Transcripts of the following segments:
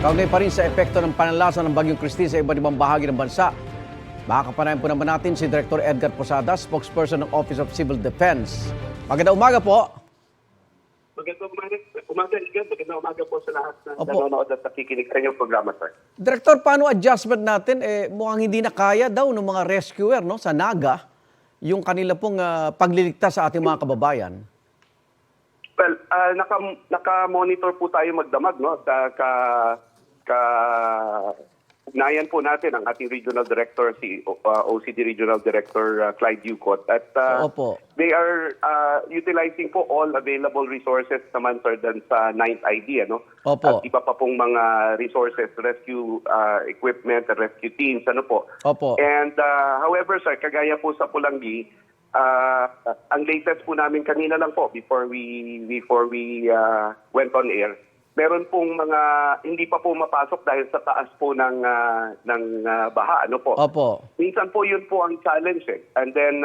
Kaugnay pa rin sa epekto ng pananalasa ng Bagyong Christine sa iba't ibang bahagi ng bansa. Makakapanayan po naman natin si Director Edgar Posadas, spokesperson ng Office of Civil Defense. Magandang umaga po. Magandang umaga, Igan. Magandang umaga po sa lahat na Opo. nanonood at nakikinig sa inyong programa, sir. Director, paano adjustment natin? Mukhang hindi na kaya daw ng mga rescuer sa Naga yung kanila pong pagliligtas sa ating mga kababayan. Well, naka-monitor po tayo magdamag, no? Ugnayan po natin ang ating Regional Director, si OCD Regional Director Clyde Ducot. At Opo. they are utilizing po all available resources naman, sir, dun sa 9th ID, ano? Opo. At iba pa pong mga resources, rescue equipment, rescue teams, ano po. Opo. And however, sir, kagaya po sa Pulangi, ang latest po namin kanina lang po before we went on air, meron pong mga hindi pa po mapasok dahil sa taas po ng baha, ano po. Opo. Minsan po yun po ang challenge eh. And then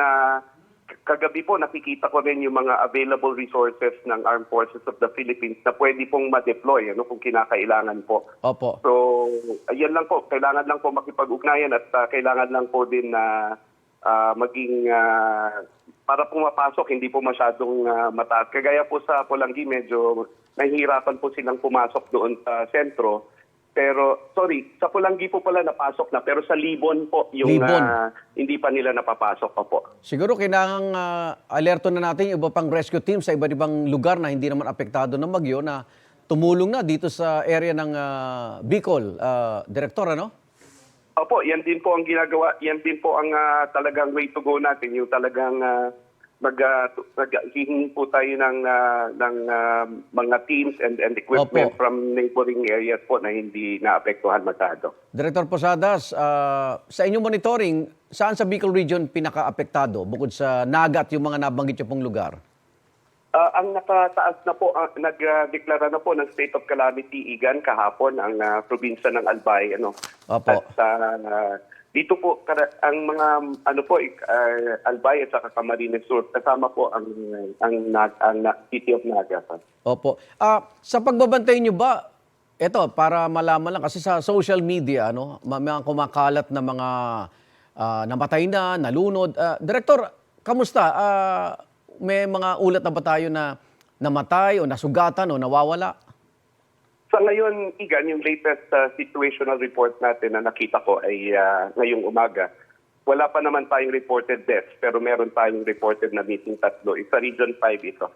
kagabi po nakikita ko rin yung mga available resources ng Armed Forces of the Philippines na pwede pong ma-deploy kung kinakailangan po. Opo. So, ayan lang po. Kailangan lang po makipag-ugnayan at kailangan lang po din na maging para pumapasok, hindi po masyadong mataas. Kagaya po sa Pulangi, medyo nahihirapan po silang pumasok doon sa sentro. Pero, sorry, sa Pulangi po pala napasok na, pero sa Libon po yung Libon. hindi pa nila napapasok pa po. Siguro kailangang alerto na natin yung iba pang rescue team sa iba't ibang lugar na hindi naman apektado ng bagyo na tumulong na dito sa area ng Bicol. Director, ano? Opo, yan din po ang ginagawa. Yan din po ang talagang way to go natin. Yung talagang maghihingi po tayo ng mga teams and equipment Opo. from neighboring areas po na hindi naapektuhan masyado. Director Posadas, sa inyong monitoring, saan sa Bicol Region pinaka-apektado bukod sa Naga at yung mga nabanggit niyo pong lugar? Ang nakataas na po, nagdeklara na po ng state of calamity, Igan, kahapon ang probinsya ng Albay. Opo. At dito po, ang mga Albay at saka Camarines Sur, kasama po ang City of Naga. Opo. Sa pagbabantay niyo ba, eto, para malaman lang, kasi sa social media, mga kumakalat na mga namatay na, nalunod. Director, kamusta? May mga ulat na ba tayo na namatay o nasugatan o nawawala? Sa ngayon, Igan, yung latest situational report natin na nakita ko ay ngayong umaga. Wala pa naman tayong reported deaths, pero meron tayong reported na missing 3. Isa Region 5 ito.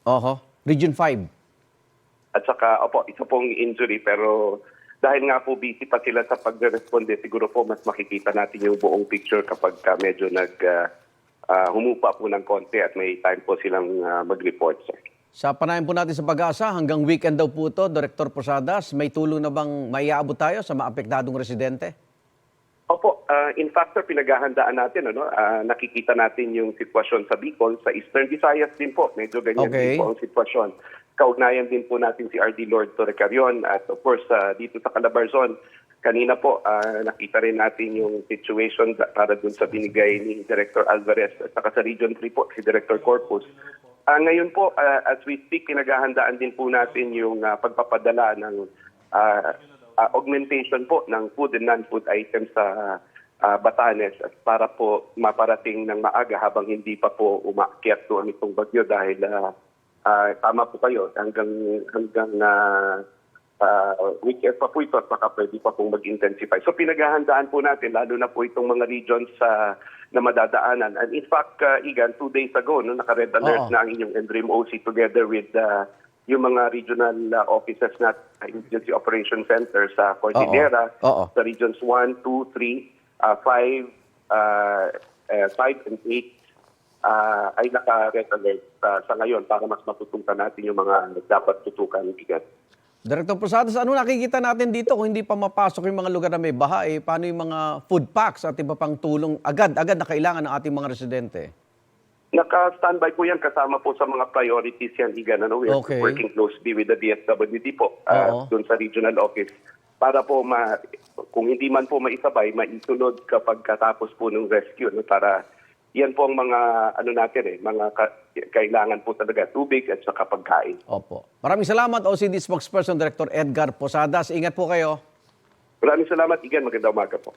Oho, Region 5. At saka, isa pong injury, pero dahil nga po busy pa sila sa pagre-responde, siguro po mas makikita natin yung buong picture kapag medyo humupa po ng konti at may time po silang mag-report, sir. Sa panahin po natin sa pag-asa, hanggang weekend daw po ito, Director Posadas, may tulong na bang maiaabot tayo sa mga apektadong residente? Opo, in fact, sir, pinaghahandaan natin, nakikita natin yung sitwasyon sa Bicol, sa Eastern Visayas din po, medyo ganyan Okay. din po ang sitwasyon. Kaugnayan din po natin si RD Lord Torrecarion at of course, dito sa Calabarzon, kanina po, nakita rin natin yung situation para dun sa binigay ni Director Alvarez at saka sa Region 3 po, si Director Corpus. Ngayon po, as we speak, pinaghahandaan din po natin yung pagpapadala ng augmentation po ng food and non-food items sa Batanes at para po maparating ng maaga habang hindi pa po umaakyat doon itong bagyo dahil tama po kayo, hanggang weekend pa po ito at baka pwede pa pong mag-intensify. So pinaghahandaan po natin, lalo na po itong mga regions na madadaanan. And in fact, Igan, 2 days ago, naka-red alert na ang inyong NDRIM OC together with yung mga regional offices na Emergency Operation Center sa Cordillera, sa regions 1, 2, 3, 5, and 8. Ay naka-red alert sa ngayon para mas matutukan natin yung mga dapat tutukan, Igan. Director Posadas, ano nakikita natin dito kung hindi pa mapasok yung mga lugar na may baha? Paano yung mga food packs at iba pang tulong agad na kailangan ng ating mga residente? Naka-standby po yan, kasama po sa mga priorities yan, Igan. We're working closely with the DSWD po doon sa regional office para po kung hindi man po maisabay, maisunod kapag katapos po ng rescue para yan po ang mga kailangan po talaga, tubig at saka pagkain. Opo. Maraming salamat, OCD Spokesperson Director Edgar Posadas. Ingat po kayo. Maraming salamat, Igan. Magandang umaga po.